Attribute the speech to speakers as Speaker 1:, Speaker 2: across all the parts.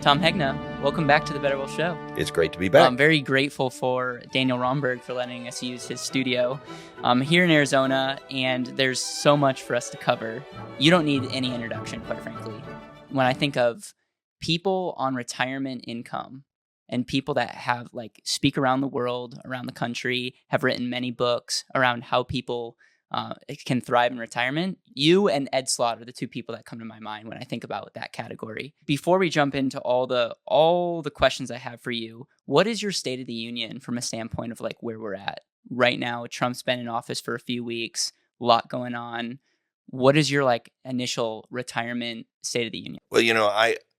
Speaker 1: Tom Hegna. Welcome back to the Better Wealth Show.
Speaker 2: It's great to be back.
Speaker 1: I'm very grateful for Daniel Romberg for letting us use his studio. I'm here in Arizona, and there's so much for us to cover. You don't need any introduction, quite frankly. When I think of people on retirement income and people that have speak around the world, around the country, have written many books around how people can thrive in retirement, you and Ed Slott are the two people that come to my mind when I think about that category. Before we jump into all the questions I have for you, what is your state of the union from a standpoint of where we're at right now? Trump's been in office for a few weeks, a lot going on. What is your initial retirement state of the union?
Speaker 2: Well,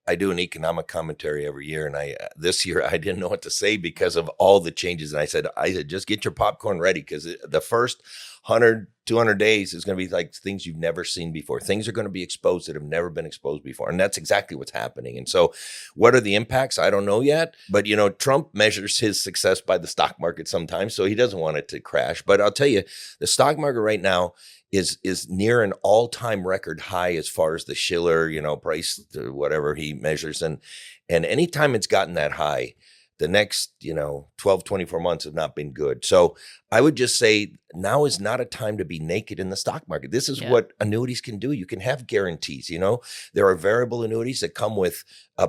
Speaker 2: I do an economic commentary every year, and this year I didn't know what to say because of all the changes. And I said, just get your popcorn ready, because the first 100, 200 days is going to be like things you've never seen before. Things are going to be exposed that have never been exposed before. And that's exactly what's happening. And so what are the impacts? I don't know yet. But, Trump measures his success by the stock market sometimes, so he doesn't want it to crash. But I'll tell you, the stock market right now is near an all-time record high as far as the Shiller, price to whatever he measures. And anytime it's gotten that high, the next, 12, 24 months have not been good. So I would just say now is not a time to be naked in the stock market. This is what annuities can do. You can have guarantees. There are variable annuities that come with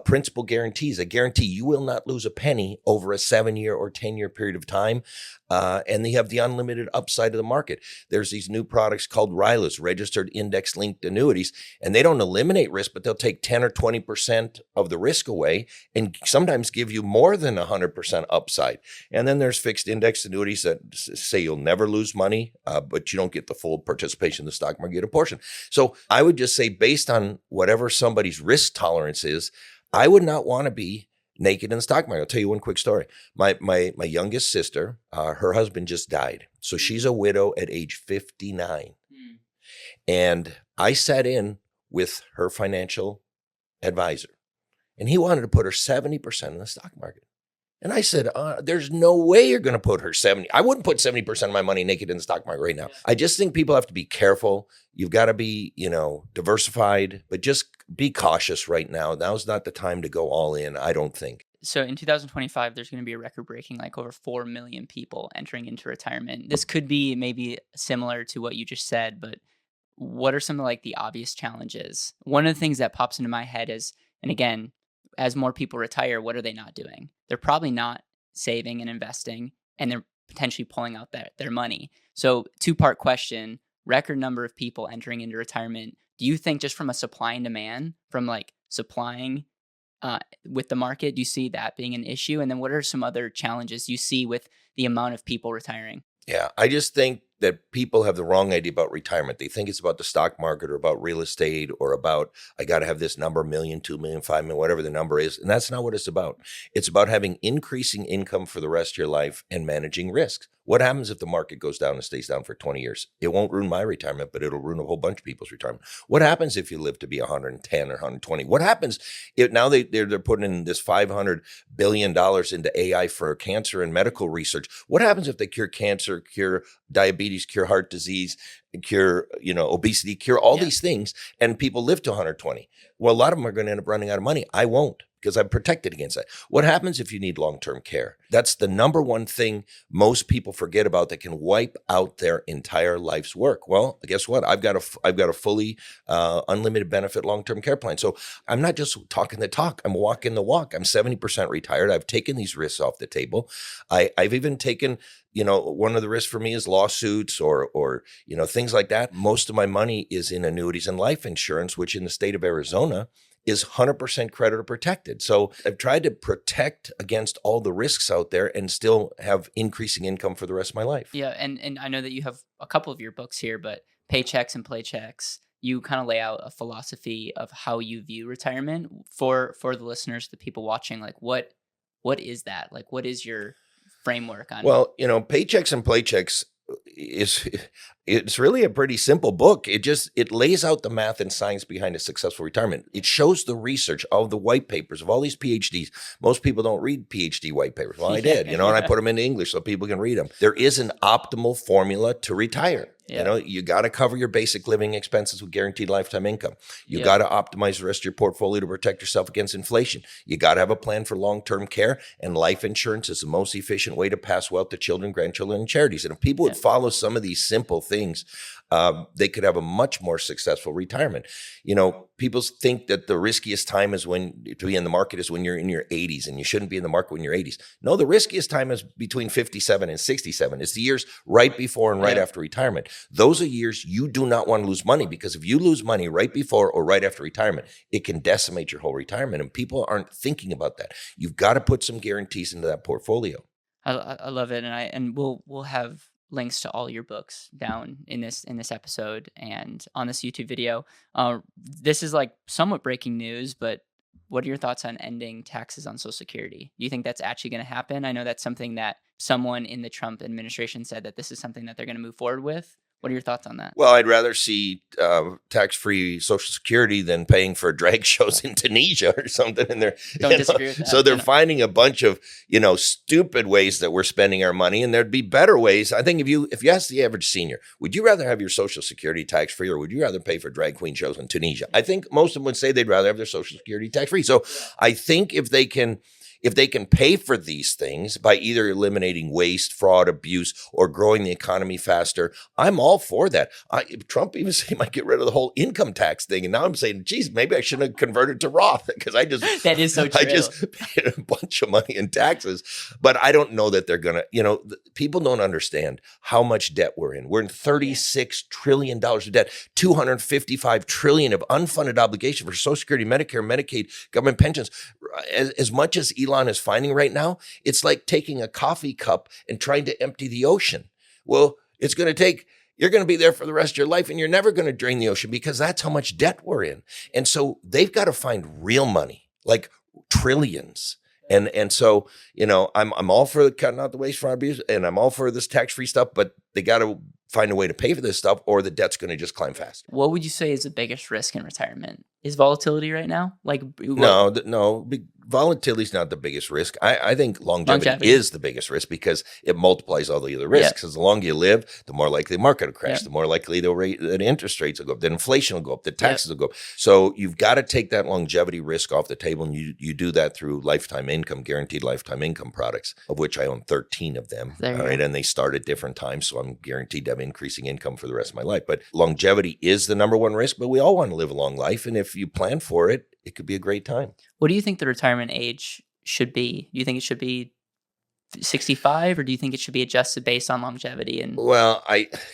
Speaker 2: principal guarantees, a guarantee you will not lose a penny over a 7-year or 10-year period of time. And they have the unlimited upside of the market. There's these new products called RILAs, registered index-linked annuities, and they don't eliminate risk, but they'll take 10 or 20% of the risk away and sometimes give you more than 100% upside. And then there's fixed index annuities that say you'll never lose money, but you don't get the full participation in the stock market, you get a portion. So I would just say, based on whatever somebody's risk tolerance is, I would not want to be naked in the stock market. I'll tell you one quick story. My youngest sister, her husband just died. So she's a widow at age 59. And I sat in with her financial advisor, and he wanted to put her 70% in the stock market. And I said, there's no way you're going to put her 70. I wouldn't put 70% of my money naked in the stock market right now. I just think people have to be careful. You've got to be, diversified, but just be cautious right now. Now's not the time to go all in, I don't think.
Speaker 1: So in 2025, there's going to be a record-breaking, over 4 million people entering into retirement. This could be maybe similar to what you just said, but what are some of the obvious challenges? One of the things that pops into my head is, and again, as more people retire, what are they not doing? They're probably not saving and investing, and they're potentially pulling out their money. So 2-part question, record number of people entering into retirement. Do you think, just from a supply and demand, from supplying with the market, do you see that being an issue? And then what are some other challenges you see with the amount of people retiring?
Speaker 2: Yeah, I just think that people have the wrong idea about retirement. They think it's about the stock market or about real estate or about, I got to have this number, 1 million, 2 million, 5 million, whatever the number is. And that's not what it's about. It's about having increasing income for the rest of your life and managing risks. What happens if the market goes down and stays down for 20 years? It won't ruin my retirement, but it'll ruin a whole bunch of people's retirement. What happens if you live to be 110 or 120? What happens if now they're putting in this $500 billion into AI for cancer and medical research? What happens if they cure cancer, cure diabetes, cure heart disease, cure, obesity, cure all these things, and people live to 120? Well, a lot of them are going to end up running out of money. I won't, because I'm protected against that. What happens if you need long-term care? That's the number one thing most people forget about that can wipe out their entire life's work. Well, guess what? I've got a fully unlimited benefit long-term care plan. So I'm not just talking the talk. I'm walking the walk. I'm 70% retired. I've taken these risks off the table. I've even taken, one of the risks for me is lawsuits or things like that. Most of my money is in annuities and life insurance, which in the state of Arizona is 100% creditor protected. So I've tried to protect against all the risks out there and still have increasing income for the rest of my life.
Speaker 1: Yeah, and I know that you have a couple of your books here, but Paychecks and Playchecks, you kind of lay out a philosophy of how you view retirement for the listeners, the people watching. What is that? What is your framework on it?
Speaker 2: Well, Paychecks and Playchecks, it's really a pretty simple book. It lays out the math and science behind a successful retirement. It shows the research of the white papers of all these PhDs. Most people don't read PhD white papers. Well, I did, and I put them into English so people can read them. There is an optimal formula to retire.
Speaker 1: Yeah.
Speaker 2: You got to cover your basic living expenses with guaranteed lifetime income. You got to optimize the rest of your portfolio to protect yourself against inflation. You got to have a plan for long-term care, and life insurance is the most efficient way to pass wealth to children, grandchildren, and charities. And if people would follow some of these simple things, they could have a much more successful retirement. People think that the riskiest time to be in the market is when you're in your 80s, and you shouldn't be in the market when you're 80s. No, the riskiest time is between 57 and 67. It's the years right before and right after retirement. Those are years you do not want to lose money, because if you lose money right before or right after retirement, it can decimate your whole retirement, and people aren't thinking about that. You've got to put some guarantees into that portfolio.
Speaker 1: I love it, and we'll have links to all your books down in this episode and on this YouTube video. This is like somewhat breaking news, but what are your thoughts on ending taxes on Social Security? Do you think that's actually going to happen? I know that's something that someone in the Trump administration said that this is something that they're going to move forward with. What are your thoughts on that?
Speaker 2: Well, I'd rather see tax-free Social Security than paying for drag shows in Tunisia or something. And
Speaker 1: Don't disagree with that.
Speaker 2: So they're finding a bunch of stupid ways that we're spending our money, and there'd be better ways. I think if you ask the average senior, would you rather have your Social Security tax-free, or would you rather pay for drag queen shows in Tunisia? I think most of them would say they'd rather have their Social Security tax-free. So I think if they can pay for these things by either eliminating waste, fraud, abuse, or growing the economy faster, I'm all for that. Trump even said he might get rid of the whole income tax thing. And now I'm saying, geez, maybe I shouldn't have converted to Roth, because
Speaker 1: that is so true.
Speaker 2: I just paid a bunch of money in taxes. But I don't know that they're going to, people don't understand how much debt we're in. We're in $36 trillion of debt, $255 trillion of unfunded obligation for Social Security, Medicare, Medicaid, government pensions. As much as Elon is finding right now, it's like taking a coffee cup and trying to empty the ocean. Well, you're going to be there for the rest of your life, and you're never going to drain the ocean, because that's how much debt we're in. And so they've got to find real money, like trillions. And so, I'm all for cutting out the waste, fraud, abuse, and I'm all for this tax-free stuff, but they got to find a way to pay for this stuff, or the debt's going to just climb fast.
Speaker 1: What would you say is the biggest risk in retirement? Is volatility right now?
Speaker 2: No. Volatility is not the biggest risk. I think longevity is the biggest risk, because it multiplies all the other risks. Because the longer you live, the more likely the market will crash, the more likely that interest rates will go up, that inflation will go up, that taxes will go up. So you've got to take that longevity risk off the table, and you do that through lifetime income, guaranteed lifetime income products, of which I own 13 of them. All right, and they start at different times, so I'm guaranteed to have increasing income for the rest of my life. But longevity is the number one risk, but we all want to live a long life, and if you plan for it, it could be a great time.
Speaker 1: What do you think the retirement age should be? Do you think it should be 65, or do you think it should be adjusted based on longevity? And
Speaker 2: well,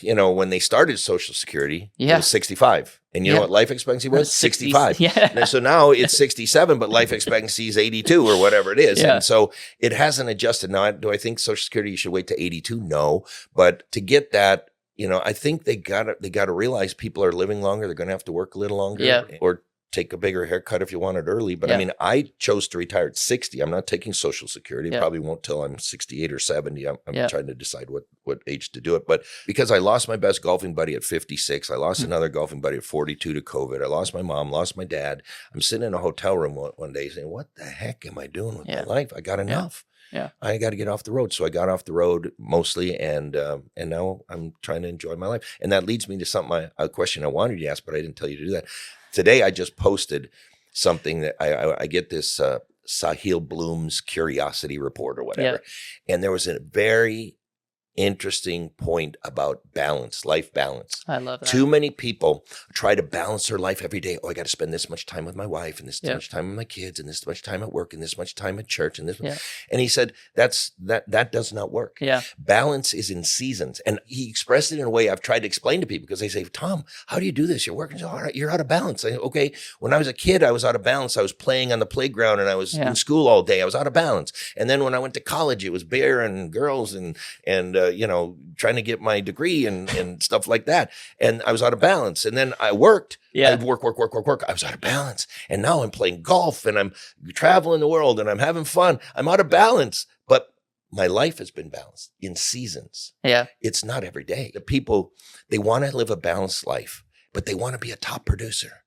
Speaker 2: when they started Social Security, it was 65. And you know what life expectancy was? 65.
Speaker 1: Yeah.
Speaker 2: So now it's 67, but life expectancy is 82 or whatever it is. Yeah. And so it hasn't adjusted. Now, do I think Social Security should wait to 82? No. But to get that, I think they gotta realize people are living longer. They're going to have to work a little longer, or take a bigger haircut if you want it early. But I mean, I chose to retire at 60. I'm not taking Social Security. Probably won't till I'm 68 or 70. I'm trying to decide what age to do it. But because I lost my best golfing buddy at 56, I lost another golfing buddy at 42 to COVID. I lost my mom, lost my dad. I'm sitting in a hotel room one day saying, what the heck am I doing with my life? I got enough.
Speaker 1: Yeah.
Speaker 2: I got to get off the road. So I got off the road mostly, and now I'm trying to enjoy my life. And that leads me to a question I wanted you to ask, but I didn't tell you to do that. Today, I just posted something that I get this Sahil Bloom's Curiosity Report or whatever. And there was a very interesting point about balance, life balance.
Speaker 1: I love that.
Speaker 2: Too many people try to balance their life every day. Oh, I got to spend this much time with my wife, and this much time with my kids, and this much time at work, and this much time at church, and this. And he said that does not work.
Speaker 1: Yeah.
Speaker 2: Balance is in seasons, and he expressed it in a way I've tried to explain to people, because they say, Tom, how do you do this? You're working so hard. You're out of balance. I say, okay, when I was a kid, I was out of balance. I was playing on the playground, and I was in school all day. I was out of balance. And then when I went to college, it was beer and girls and trying to get my degree and stuff like that. And I was out of balance. And then I worked. I'd work. I was out of balance. And now I'm playing golf, and I'm traveling the world, and I'm having fun. I'm out of balance. But my life has been balanced in seasons.
Speaker 1: Yeah.
Speaker 2: It's not every day. The people, they want to live a balanced life, but they want to be a top producer.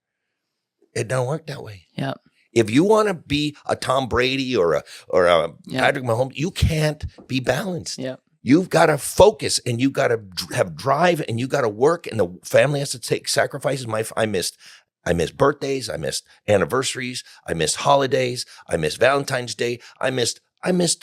Speaker 2: It don't work that way.
Speaker 1: Yeah.
Speaker 2: If you want to be a Tom Brady or a
Speaker 1: Yeah.
Speaker 2: Patrick Mahomes, you can't be balanced.
Speaker 1: Yeah.
Speaker 2: You've got to focus, and you got to have drive, and you got to work, and the family has to take sacrifices. I missed birthdays, I missed anniversaries, I missed holidays, I missed Valentine's Day, I missed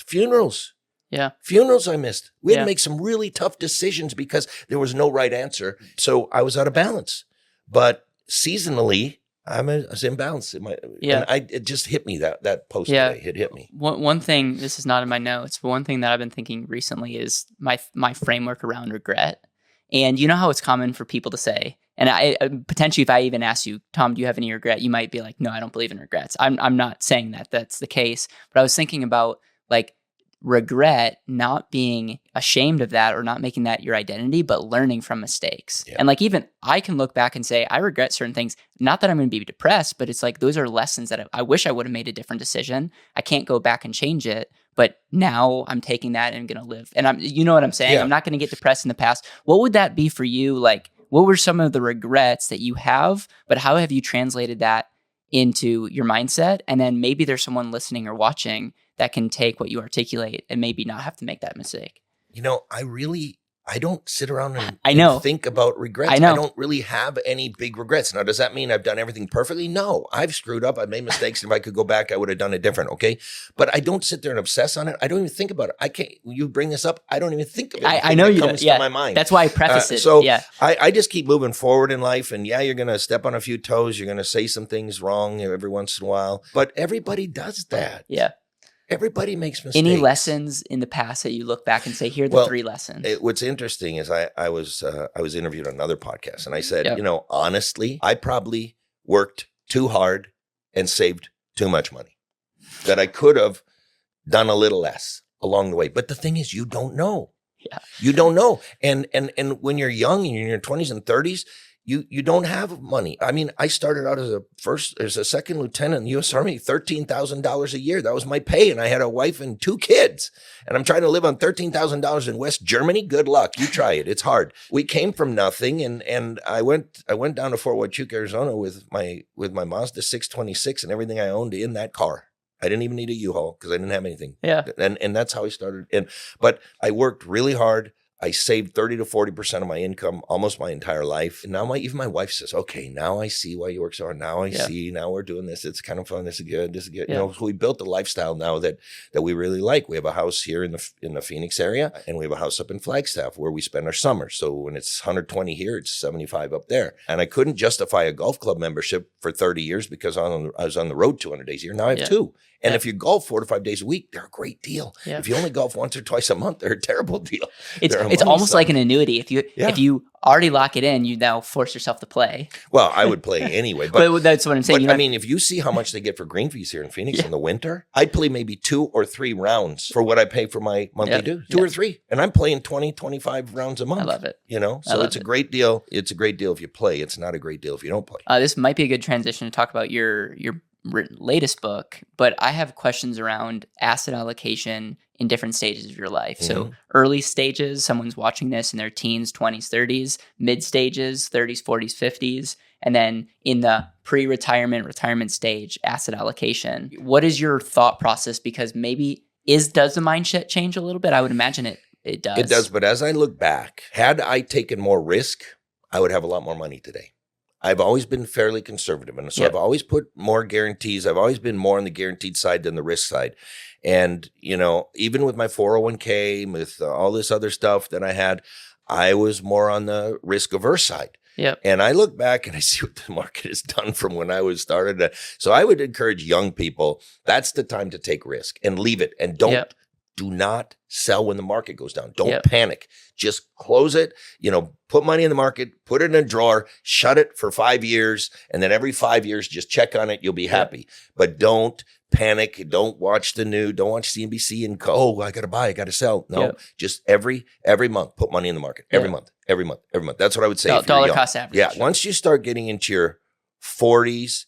Speaker 2: funerals.
Speaker 1: Yeah.
Speaker 2: Funerals I missed. We had
Speaker 1: Yeah.
Speaker 2: to make some really tough decisions because there was no right answer. So I was out of balance. But seasonally, I was in balance.
Speaker 1: Yeah.
Speaker 2: And it just hit me, that post
Speaker 1: Yeah.
Speaker 2: today. It hit me.
Speaker 1: One thing, this is not in my notes, but one thing that I've been thinking recently is my framework around regret. And you know how it's common for people to say, and I potentially, if I even ask you, Tom, do you have any regret? You might be like, no, I don't believe in regrets. I'm not saying that that's the case, but I was thinking about like regret, not being ashamed of that or not making that your identity, but learning from mistakes.
Speaker 2: Yeah.
Speaker 1: And like, even I can look back and say, I regret certain things. Not that I'm going to be depressed, but it's like, those are lessons that I wish I would have made a different decision. I can't go back and change it, but now I'm taking that and I'm going to live. And you know what I'm saying?
Speaker 2: Yeah.
Speaker 1: I'm not going to get depressed in the past. What would that be for you? Like, what were some of the regrets that you have, but how have you translated that into your mindset? And then maybe there's someone listening or watching that can take what you articulate and maybe not have to make that mistake.
Speaker 2: You know, I don't sit around and,
Speaker 1: I know.
Speaker 2: and think about regrets.
Speaker 1: I know.
Speaker 2: I don't really have any big regrets. Now, does that mean I've done everything perfectly? No, I've screwed up. I've made mistakes. If I could go back, I would have done it different. Okay. But I don't sit there and obsess on it. I don't even think about it. I can't, you bring this up. I don't even think of it.
Speaker 1: I know you
Speaker 2: comes
Speaker 1: don't. Yeah.
Speaker 2: to my mind.
Speaker 1: That's why I preface it.
Speaker 2: So
Speaker 1: yeah.
Speaker 2: I just keep moving forward in life. And yeah, you're going to step on a few toes. You're going to say some things wrong every once in a while. But everybody does that.
Speaker 1: Yeah.
Speaker 2: Everybody makes mistakes.
Speaker 1: Any lessons in the past that you look back and say, here are the 3 lessons?
Speaker 2: What's interesting is I was interviewed on another podcast, and I said,
Speaker 1: Yep.
Speaker 2: you know, honestly, I probably worked too hard and saved too much money, that I could have done a little less along the way. But the thing is, you don't know.
Speaker 1: Yeah.
Speaker 2: You don't know. And when you're young and you're in your 20s and 30s, you don't have money. I mean, I started out as a second lieutenant in the U.S. Army, $13,000 a year. That was my pay. And I had a wife and 2 kids. And I'm trying to live on $13,000 in West Germany. Good luck. You try it. It's hard. We came from nothing. And I went down to Fort Huachuca, Arizona with my Mazda 626 and everything I owned in that car. I didn't even need a U-Haul because I didn't have anything.
Speaker 1: Yeah.
Speaker 2: And that's how I started. But I worked really hard. I saved 30 to 40% of my income almost my entire life. And now even my wife says, okay, now I see why you work so hard. Now I see, now we're doing this. It's kind of fun. This is good.
Speaker 1: Yeah.
Speaker 2: You know, so we built a lifestyle now that we really like. We have a house here in the Phoenix area, and we have a house up in Flagstaff where we spend our summer. So when it's 120 here, it's 75 up there. And I couldn't justify a golf club membership for 30 years because I was on the road 200 days a year. Now I have 2. And if you golf 4 to 5 days a week, they're a great deal. Yeah. If you only golf once or twice a month, they're a terrible deal.
Speaker 1: It's almost like an annuity. If you already lock it in, you now force yourself to play.
Speaker 2: Well, I would play anyway. But
Speaker 1: that's what I'm saying.
Speaker 2: But, I mean, if you see how much they get for green fees here in Phoenix in the winter, I'd play maybe 2 or 3 rounds for what I pay for my monthly dues. 2 or 3. And I'm playing 20, 25 rounds a month.
Speaker 1: I love it.
Speaker 2: You know, so it's a great deal. It's a great deal if you play. It's not a great deal if you don't play.
Speaker 1: This might be a good transition to talk about your latest book, but I have questions around asset allocation in different stages of your life. Mm-hmm. So early stages, someone's watching this in their teens, 20s, 30s, mid stages, 30s, 40s, 50s, and then in the retirement stage, asset allocation. What is your thought process? Because maybe does the mindset change a little bit? I would imagine it does.
Speaker 2: It does, but as I look back, had I taken more risk, I would have a lot more money today. I've always been fairly conservative. And so I've always put more guarantees. I've always been more on the guaranteed side than the risk side. And, you know, even with my 401k, with all this other stuff that I had, I was more on the risk averse side.
Speaker 1: Yep.
Speaker 2: And I look back and I see what the market has done from when I was started. So I would encourage young people, that's the time to take risk and leave it. And do not sell when the market goes down. Don't panic. Just close it, you know, put money in the market, put it in a drawer, shut it for 5 years. And then every 5 years, just check on it. You'll be happy, but don't panic. Don't watch the news. Don't watch CNBC and go, oh, I got to buy, I got to sell. No, just every month, put money in the market. Every month. That's what I would say.
Speaker 1: Dollar cost average.
Speaker 2: Yeah. Once you start getting into your 40s,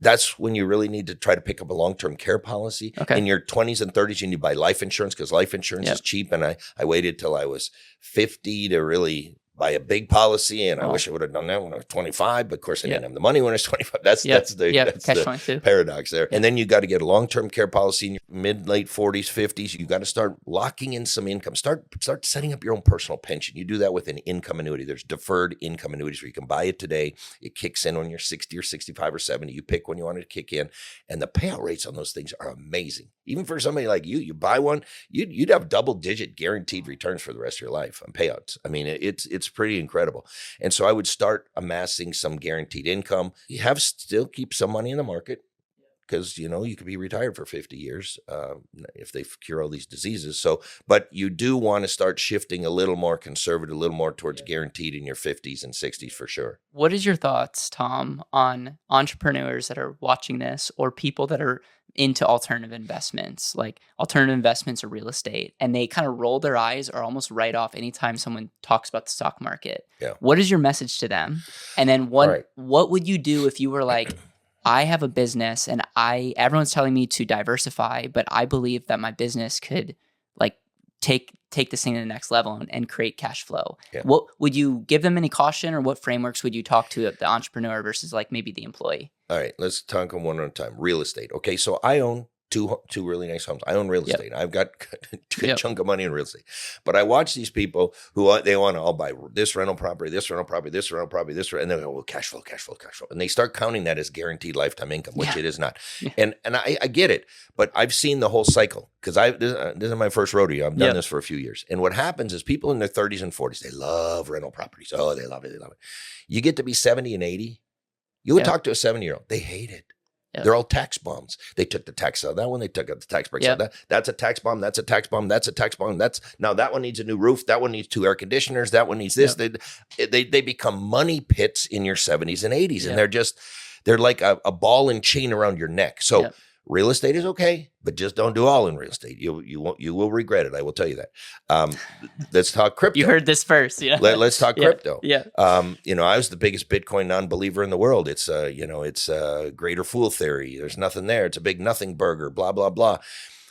Speaker 2: That's when you really need to try to pick up a long-term care policy.
Speaker 1: Okay.
Speaker 2: In your 20s and 30s, you need to buy life insurance because life insurance is cheap. And I waited till I was 50 to really buy a big policy. And I wish I would have done that when I was 25, but of course I didn't have the money when I was 25. That's the paradox there. And then you got to get a long-term care policy in your late 40s, 50s. You got to start locking in some income. Start setting up your own personal pension. You do that with an income annuity. There's deferred income annuities where you can buy it today. It kicks in when you're 60 or 65 or 70. You pick when you want it to kick in. And the payout rates on those things are amazing. Even for somebody like you buy one, you'd have double-digit guaranteed returns for the rest of your life on payouts. I mean, it's pretty incredible. And so I would start amassing some guaranteed income. You have still keep some money in the market because, you could be retired for 50 years if they cure all these diseases. So, but you do want to start shifting a little more conservative, a little more towards guaranteed in your 50s and 60s for sure.
Speaker 1: What is your thoughts, Tom, on entrepreneurs that are watching this or people that are into alternative investments, like alternative investments or real estate, and they kind of roll their eyes or almost write off anytime someone talks about the stock market?
Speaker 2: Yeah.
Speaker 1: What is your message to them? And then what would you do if you were like, I have a business and everyone's telling me to diversify, but I believe that my business could like take this thing to the next level and create cash flow. Yeah. What would you give them any caution, or what frameworks would you talk to the entrepreneur versus like maybe the employee?
Speaker 2: All right, let's talk on one at a time. Real estate. Okay, so I own two really nice homes. I own real estate. I've got a good chunk of money in real estate. But I watch these people who they want to all buy this rental property, this rental property, this rental property, and they go, well, cash flow. And they start counting that as guaranteed lifetime income, which it is not. Yeah. And I get it, but I've seen the whole cycle because this is my first rodeo. I've done this for a few years. And what happens is people in their 30s and 40s, they love rental properties. Oh, they love it. You get to be 70 and 80. You would talk to a 70-year-old. They hate it. Yep. They're all tax bombs. They took the tax out of that one. They took out the tax breaks out of that. That's a tax bomb. That's a tax bomb. That's a tax bomb. Now that one needs a new roof. That one needs 2 air conditioners. That one needs this. Yep. They become money pits in your 70s and 80s. And they're like a ball and chain around your neck. So real estate is okay, but just don't do all in real estate. You will regret it. I will tell you that. Let's talk crypto.
Speaker 1: You heard this first. Yeah.
Speaker 2: Let's talk crypto.
Speaker 1: Yeah.
Speaker 2: I was the biggest Bitcoin non-believer in the world. It's greater fool theory. There's nothing there. It's a big nothing burger, blah, blah, blah.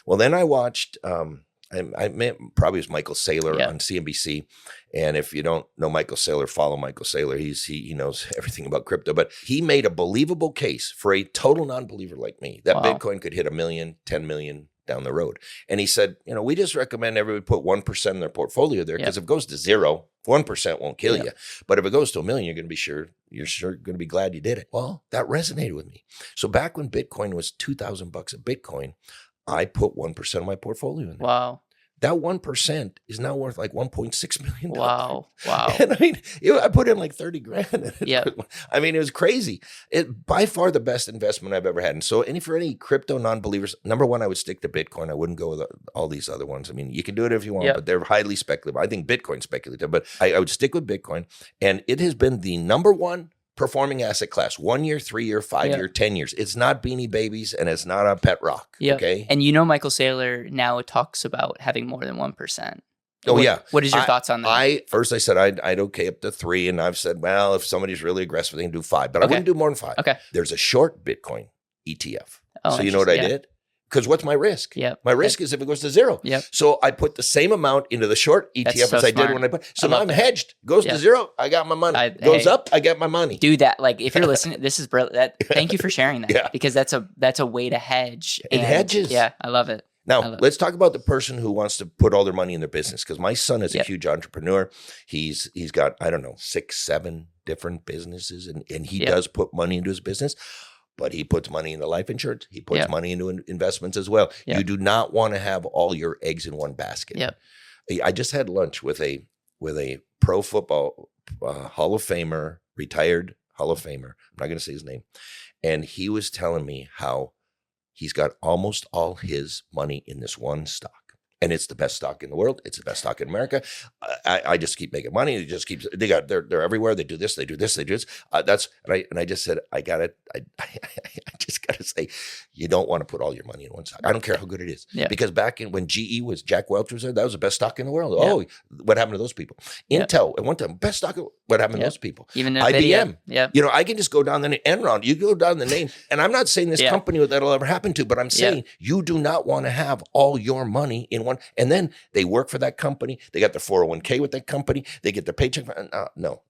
Speaker 2: Well, then I watched, I met probably it was Michael Saylor on CNBC. And if you don't know Michael Saylor, follow Michael Saylor. He knows everything about crypto, but he made a believable case for a total non-believer like me that Bitcoin could hit 1 million, 10 million down the road. And he said, we just recommend everybody put 1% in their portfolio there because if it goes to 0, 1% won't kill you. But if it goes to 1 million, you're sure going to be glad you did it. Well, that resonated with me. So back when Bitcoin was $2,000 a Bitcoin, I put 1% of my portfolio in there.
Speaker 1: Wow.
Speaker 2: That 1% is now worth like $1.6 million.
Speaker 1: Wow.
Speaker 2: And I mean, I put in like 30 grand. I mean, it was crazy. It by far the best investment I've ever had. And so for any crypto non-believers, number one, I would stick to Bitcoin. I wouldn't go with all these other ones. I mean, you can do it if you want, but they're highly speculative. I think Bitcoin's speculative, but I would stick with Bitcoin. And it has been the number one performing asset class, 1 year, 3 year, 5 year, 10 years. It's not Beanie Babies and it's not a pet rock. Okay.
Speaker 1: And Michael Saylor now talks about having more than 1%. What is your thoughts on that?
Speaker 2: I said I'd okay up to 3. And I've said, well, if somebody's really aggressive, they can do 5, but I wouldn't do more than 5.
Speaker 1: Okay.
Speaker 2: There's a short Bitcoin ETF. So you know what I did? Because what's my risk? My risk is if it goes to 0. So I put the same amount into the short ETF as I did when I put. So now I'm hedged. Goes to 0, I got my money. Goes up, I got my money.
Speaker 1: Do that. Like if you're listening, this is brilliant. Thank you for sharing that because that's a way to hedge.
Speaker 2: It hedges.
Speaker 1: Yeah, I love it.
Speaker 2: Now, let's talk about the person who wants to put all their money in their business because my son is a huge entrepreneur. He's got, 6, 7 different businesses and he does put money into his business. But he puts money into life insurance. He puts money into investments as well. You do not want to have all your eggs in one basket. I just had lunch with a pro football Hall of Famer, retired Hall of Famer. I'm not going to say his name. And he was telling me how he's got almost all his money in this one stock. and it's the best stock in the world. It's the best stock in America. I just keep making money. It just keeps. They're everywhere. They do this. They do this. They do this. I just said I got it. I just got to say, you don't want to put all your money in one stock. I don't care how good it is, because back when GE was Jack Welch was there, that was the best stock in the world. Oh, what happened to those people? Intel at one time, best stock. What happened to those people?
Speaker 1: Even
Speaker 2: IBM.
Speaker 1: Yeah.
Speaker 2: I can just go down the Enron. You go down the name, and I'm not saying this company that'll ever happen to, but I'm saying you do not want to have all your money in one. And then they work for that company. They got their 401k with that company. They get their paycheck. No.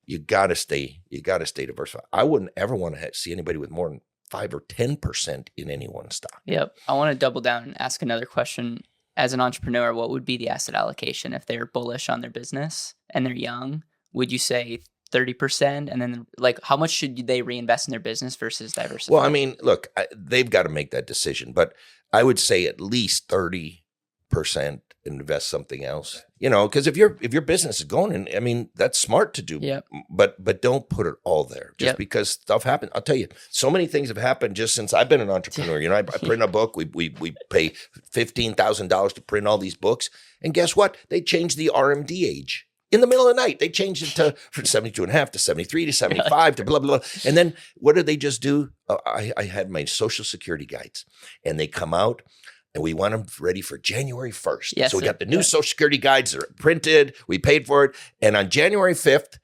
Speaker 2: You got to stay diversified. I wouldn't ever want to see anybody with more than 5 or 10% in any one stock.
Speaker 1: Yep. I want to double down and ask another question. As an entrepreneur, what would be the asset allocation if they're bullish on their business and they're young? Would you say 30%? And then how much should they reinvest in their business versus diversify?
Speaker 2: Well, I mean, look, they've got to make that decision, but I would say at least 30% invest something else, because if your business is going, and I mean, that's smart to do, but don't put it all there just because stuff happens. I'll tell you, so many things have happened just since I've been an entrepreneur. I print a book. We pay $15,000 to print all these books. And guess what? They changed the RMD age. In the middle of the night, they changed it from 72 and a half to 73 to 75 to blah, blah, blah. And then what did they just do? I had my Social Security guides, and they come out, and we want them ready for January 1st.
Speaker 1: Yes,
Speaker 2: so we got the new Social Security guides. They're printed. We paid for it. And on January 5th,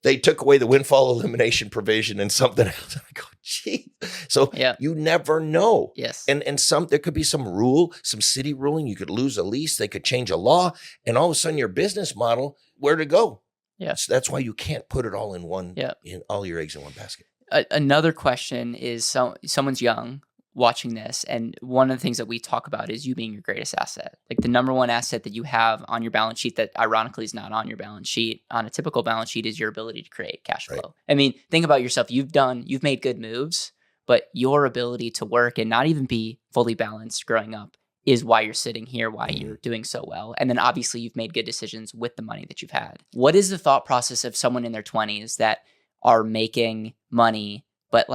Speaker 2: they took away the windfall elimination provision and something else. And I go, gee. So you never know.
Speaker 1: Yes.
Speaker 2: And there could be some rule, some city ruling. You could lose a lease. They could change a law. And all of a sudden your business model, where to go?
Speaker 1: Yeah.
Speaker 2: So that's why you can't put it all in one, in all your eggs in one basket.
Speaker 1: Another question is someone's young watching this, and one of the things that we talk about is you being your greatest asset. Like the number one asset that you have on your balance sheet that ironically is not on your balance sheet on a typical balance sheet is your ability to create cash flow. Right. I mean, think about yourself. You've made good moves, but your ability to work and not even be fully balanced growing up is why you're sitting here, why you're doing so well. And then obviously you've made good decisions with the money that you've had. What is the thought process of someone in their 20s that are making money, but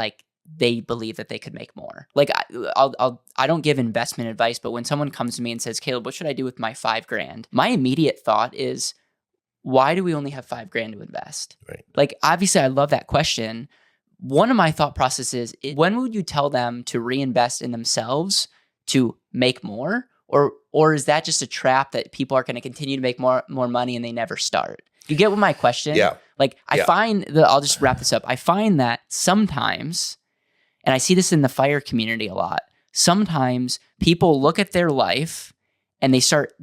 Speaker 1: they believe that they could make more? I don't give investment advice, but when someone comes to me and says, Caleb, what should I do with my $5,000? My immediate thought is, why do we only have $5,000 to invest? Right. Obviously I love that question. One of my thought processes is, when would you tell them to reinvest in themselves to make more? Or is that just a trap that people are going to continue to make more money and they never start? You get what my question?
Speaker 2: Yeah.
Speaker 1: I find I'll just wrap this up. I find that sometimes, and I see this in the FIRE community a lot, sometimes people look at their life and they start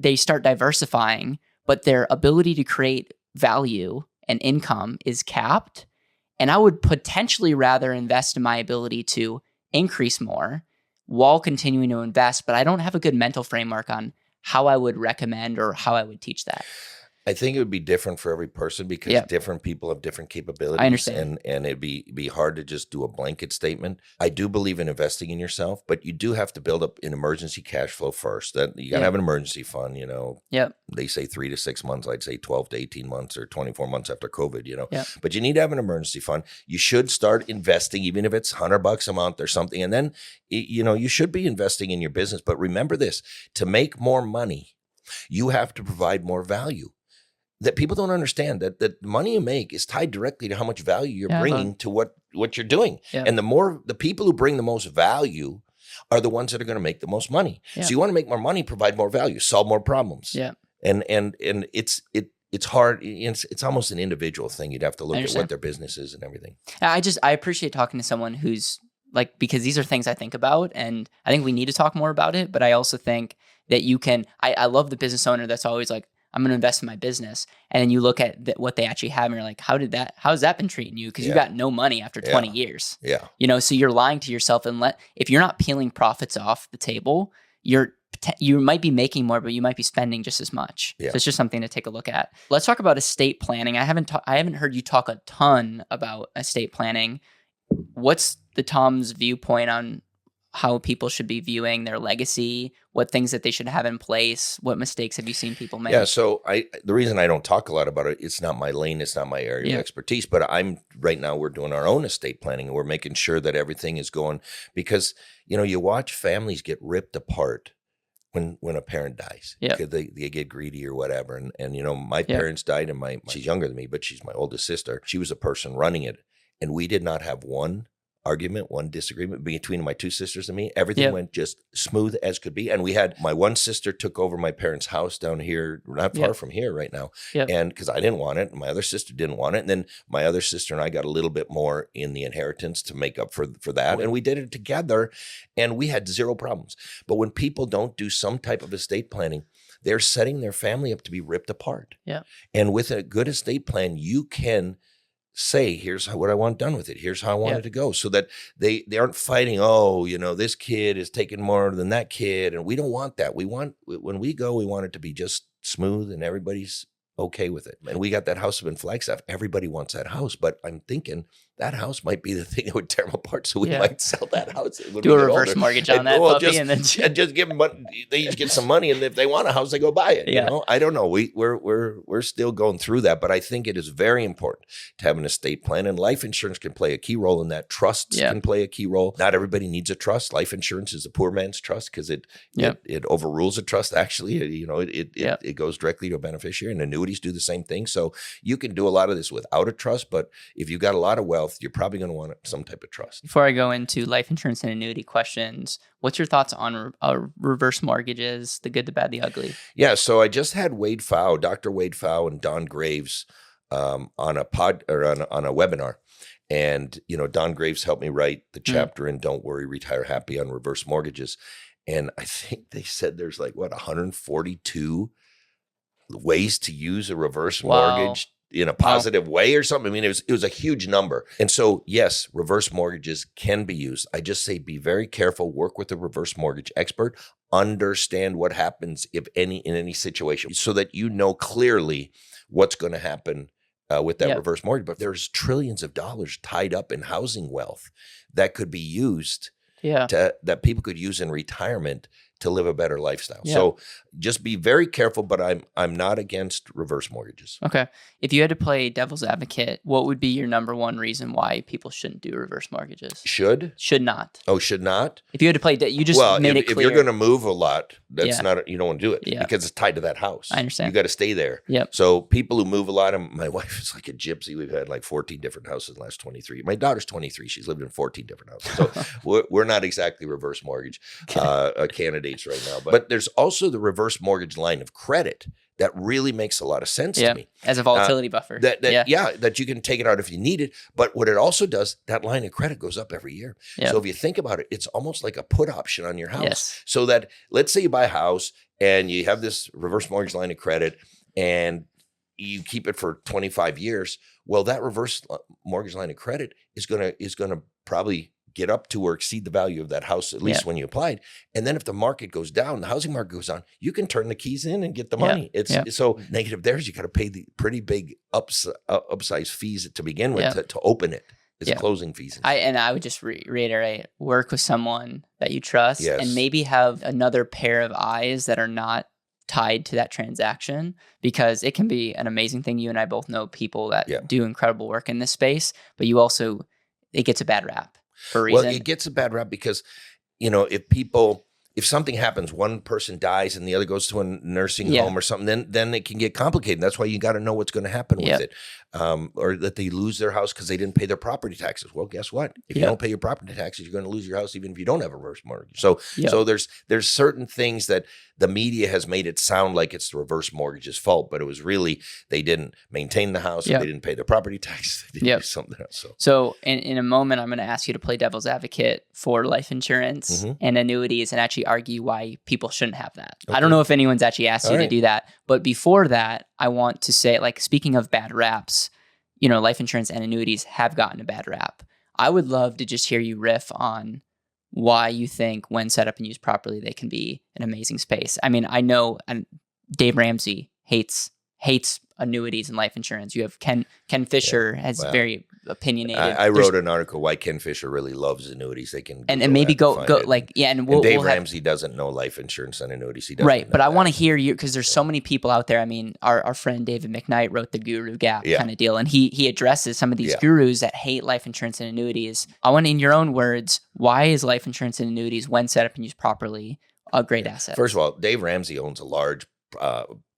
Speaker 1: diversifying, but their ability to create value and income is capped. And I would potentially rather invest in my ability to increase more while continuing to invest, but I don't have a good mental framework on how I would recommend or how I would teach that.
Speaker 2: I think it would be different for every person because different people have different capabilities.
Speaker 1: I understand.
Speaker 2: And it'd be hard to just do a blanket statement. I do believe in investing in yourself, but you do have to build up an emergency cash flow first. That you got to have an emergency fund, They say 3 to 6 months. I'd say 12 to 18 months or 24 months after COVID, But you need to have an emergency fund. You should start investing, even if it's $100 a month or something. And then, you should be investing in your business. But remember this, to make more money, you have to provide more value. That people don't understand that the money you make is tied directly to how much value you're bringing to what you're doing. Yeah. And the people who bring the most value are the ones that are going to make the most money. Yeah. So you want to make more money, provide more value, solve more problems. Yeah. And it's hard. It's almost an individual thing. You'd have to look at what their business is and everything.
Speaker 1: I appreciate talking to someone who's because these are things I think about, and I think we need to talk more about it. But I also think that you can, I love the business owner that's always I'm going to invest in my business. And then you look at what they actually have and you're like, how's that been treating you? Because you got no money after 20 years. Yeah. So you're lying to yourself, and if you're not peeling profits off the table, you might be making more, but you might be spending just as much. Yeah. So it's just something to take a look at. Let's talk about estate planning. I haven't heard you talk a ton about estate planning. What's the Tom's viewpoint on how people should be viewing their legacy, what things that they should have in place, what mistakes have you seen people make?
Speaker 2: Yeah, so the reason I don't talk a lot about it, it's not my lane, it's not my area of expertise, but right now we're doing our own estate planning and we're making sure that everything is going, because, you watch families get ripped apart when a parent dies,
Speaker 1: Yeah.
Speaker 2: because they get greedy or whatever. And my parents died, and she's younger than me, but she's my oldest sister. She was the person running it, and we did not have one argument, one disagreement between my two sisters and me. Everything went just smooth as could be. And we had, my one sister took over my parents' house down here, not far from here right now. And because I didn't want it, and my other sister didn't want it. And then my other sister and I got a little bit more in the inheritance to make up for that. And we did it together, and we had zero problems. But when people don't do some type of estate planning, they're setting their family up to be ripped apart.
Speaker 1: Yeah.
Speaker 2: And with a good estate plan, you can say, here's what I want done with it. Here's how I want it to go, so that they aren't fighting. Oh, this kid is taking more than that kid. And we don't want that. When we go, we want it to be just smooth and everybody's okay with it. And we got that house up in Flagstaff. Everybody wants that house, but I'm thinking that house might be the thing that would tear them apart. So we might sell that house.
Speaker 1: Do a reverse mortgage on that puppy, and then
Speaker 2: just give them money. They each get some money, and if they want a house, they go buy it. I don't know. We're still going through that, but I think it is very important to have an estate plan, and life insurance can play a key role in that. Trusts can play a key role. Not everybody needs a trust. Life insurance is a poor man's trust, because it overrules a trust. Actually, it goes directly to a beneficiary, and annuities do the same thing. So you can do a lot of this without a trust, but if you got a lot of wealth, you're probably going to want some type of trust.
Speaker 1: Before I go into life insurance and annuity questions, what's your thoughts on reverse mortgages, the good, the bad, the ugly?
Speaker 2: Yeah, so I just had Dr. Wade Pfau and Don Graves on a webinar. And, Don Graves helped me write the chapter in Don't Worry, Retire Happy on reverse mortgages. And I think they said there's 142 ways to use a reverse mortgage in a positive way or something. I mean, it was a huge number. And so, yes, reverse mortgages can be used. I just say be very careful, work with a reverse mortgage expert, understand what happens in any situation, so that you know clearly what's going to happen with that reverse mortgage. But there's trillions of dollars tied up in housing wealth that could be used that people could use in retirement to live a better lifestyle. So just be very careful, but I'm not against reverse mortgages.
Speaker 1: Okay. If you had to play devil's advocate, what would be your number one reason why people shouldn't do reverse mortgages?
Speaker 2: Should
Speaker 1: not.
Speaker 2: Oh, should not?
Speaker 1: If you had to play, you just made it clear.
Speaker 2: If you're going to move a lot, that's not, you don't want to do it because it's tied to that house.
Speaker 1: I understand.
Speaker 2: You got to stay there.
Speaker 1: Yep.
Speaker 2: So people who move a lot, my wife is like a gypsy. We've had 14 different houses in the last 23. My daughter's 23. She's lived in 14 different houses. So we're not exactly reverse mortgage candidates right now. But there's also the reverse mortgage line of credit that really makes a lot of sense to me.
Speaker 1: As a volatility buffer.
Speaker 2: That you can take it out if you need it. But what it also does, that line of credit goes up every year. Yep. So if you think about it, it's almost like a put option on your house.
Speaker 1: Yes.
Speaker 2: So that, let's say you buy a house and you have this reverse mortgage line of credit and you keep it for 25 years. Well, that reverse mortgage line of credit is gonna probably get up to or exceed the value of that house, at least when you applied. And then if the market goes down, the housing market goes down, you can turn the keys in and get the money. It's so negative there is you got to pay the pretty big upsize fees to begin with to open it. It's closing fees.
Speaker 1: I would just reiterate, work with someone that you trust and maybe have another pair of eyes that are not tied to that transaction, because it can be an amazing thing. You and I both know people that do incredible work in this space, but it gets a bad rap. For a reason.
Speaker 2: Well, it gets a bad rap because, if something happens, one person dies and the other goes to a nursing home or something, then it can get complicated. That's why you got to know what's going to happen with it. Or that they lose their house because they didn't pay their property taxes. Well, guess what? If you don't pay your property taxes, you're going to lose your house even if you don't have a reverse mortgage. So there's certain things that the media has made it sound like it's the reverse mortgage's fault, but it was really they didn't maintain the house, or they didn't pay their property taxes, they didn't do something else.
Speaker 1: So in a moment, I'm going to ask you to play devil's advocate for life insurance and annuities and actually argue why people shouldn't have that. Okay. I don't know if anyone's actually asked you to do that, but before that, I want to say, speaking of bad raps, life insurance and annuities have gotten a bad rap. I would love to just hear you riff on why you think when set up and used properly, they can be an amazing space. I mean, I know Dave Ramsey hates annuities and life insurance. You have Ken Fisher has very opinionated.
Speaker 2: I wrote an article why Ken Fisher really loves annuities. They can
Speaker 1: and maybe go
Speaker 2: and Dave Ramsey doesn't know life insurance and annuities. He doesn't
Speaker 1: right, but I want to hear you because there's so many people out there. I mean, our friend David McKnight wrote the Guru Gap kind of deal, and he addresses some of these gurus that hate life insurance and annuities. I want, in your own words, why is life insurance and annuities, when set up and used properly, a great asset.
Speaker 2: First of all, Dave Ramsey owns a large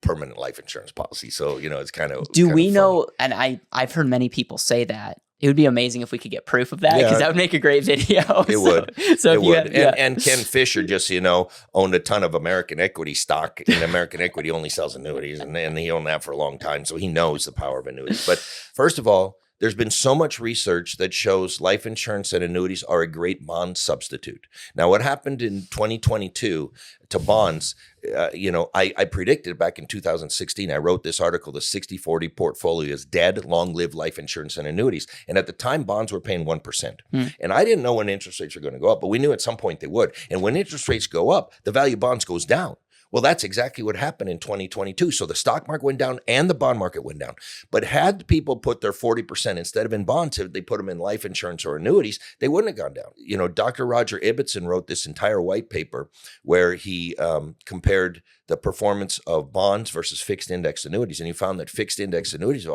Speaker 2: permanent life insurance policy. So, it's kind of
Speaker 1: Do we
Speaker 2: funny.
Speaker 1: know, and I've heard many people say that, it would be amazing if we could get proof of that, because that would make a great video.
Speaker 2: It would.
Speaker 1: So
Speaker 2: it would. And Ken Fisher, just so you know, owned a ton of American Equity stock, and American Equity only sells annuities, and he owned that for a long time. So he knows the power of annuities. But first of all, there's been so much research that shows life insurance and annuities are a great bond substitute. Now, what happened in 2022 to bonds, I predicted back in 2016, I wrote this article, the 60-40 portfolio is dead, long-lived life insurance and annuities. And at the time, bonds were paying 1%. And I didn't know when interest rates were going to go up, but we knew at some point they would. And when interest rates go up, the value of bonds goes down. Well, that's exactly what happened in 2022. So the stock market went down and the bond market went down. But had people put their 40% instead of in bonds, if they put them in life insurance or annuities, they wouldn't have gone down. Dr. Roger Ibbotson wrote this entire white paper where he compared the performance of bonds versus fixed index annuities. And he found that fixed index annuities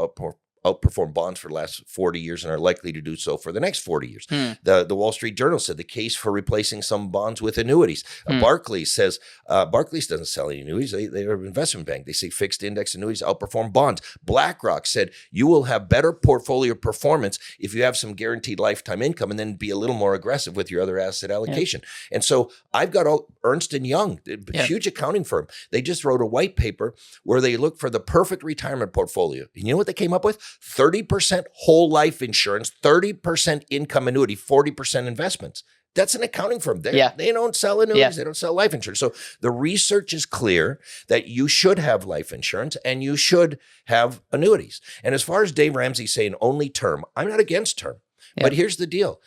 Speaker 2: outperformed bonds for the last 40 years and are likely to do so for the next 40 years. The Wall Street Journal said the case for replacing some bonds with annuities. Barclays says, Barclays doesn't sell any annuities. They are an investment bank. They say fixed index annuities outperform bonds. BlackRock said you will have better portfolio performance if you have some guaranteed lifetime income and then be a little more aggressive with your other asset allocation. And so I've got Ernst & Young, a huge accounting firm. They just wrote a white paper where they look for the perfect retirement portfolio. And you know what they came up with? 30% whole life insurance, 30% income annuity, 40% investments. That's an accounting firm. They don't sell annuities. They don't sell life insurance. So the research is clear that you should have life insurance and you should have annuities. And as far as Dave Ramsey saying only term, I'm not against term. But here's the deal.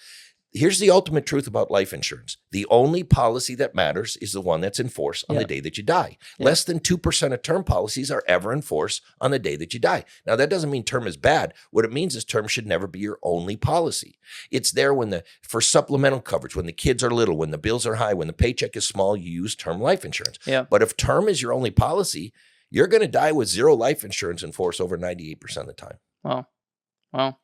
Speaker 2: Here's the ultimate truth about life insurance. The only policy that matters is the one that's in force on the day that you die. Less than 2% of term policies are ever in force on the day that you die. Now, that doesn't mean term is bad. What it means is term should never be your only policy. It's there for supplemental coverage, when the kids are little, when the bills are high, when the paycheck is small, you use term life insurance. But if term is your only policy, you're going to die with zero life insurance in force over 98% of the time.
Speaker 1: Wow.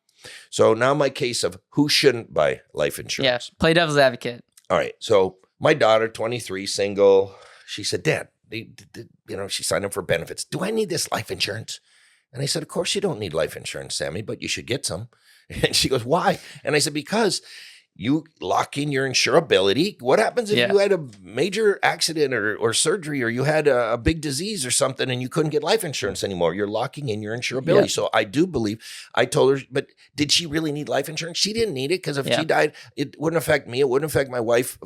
Speaker 2: So now my case of who shouldn't buy life insurance.
Speaker 1: Play devil's advocate.
Speaker 2: All right. So my daughter, 23, single, she said, Dad, she signed up for benefits. Do I need this life insurance? And I said, of course you don't need life insurance, Sammy, but you should get some. And she goes, why? And I said, because you lock in your insurability. What happens if you had a major accident or surgery, or you had a big disease or something and you couldn't get life insurance anymore? You're locking in your insurability. So I do believe, I told her, but did she really need life insurance? She didn't need it, because if she died, it wouldn't affect me. It wouldn't affect my wife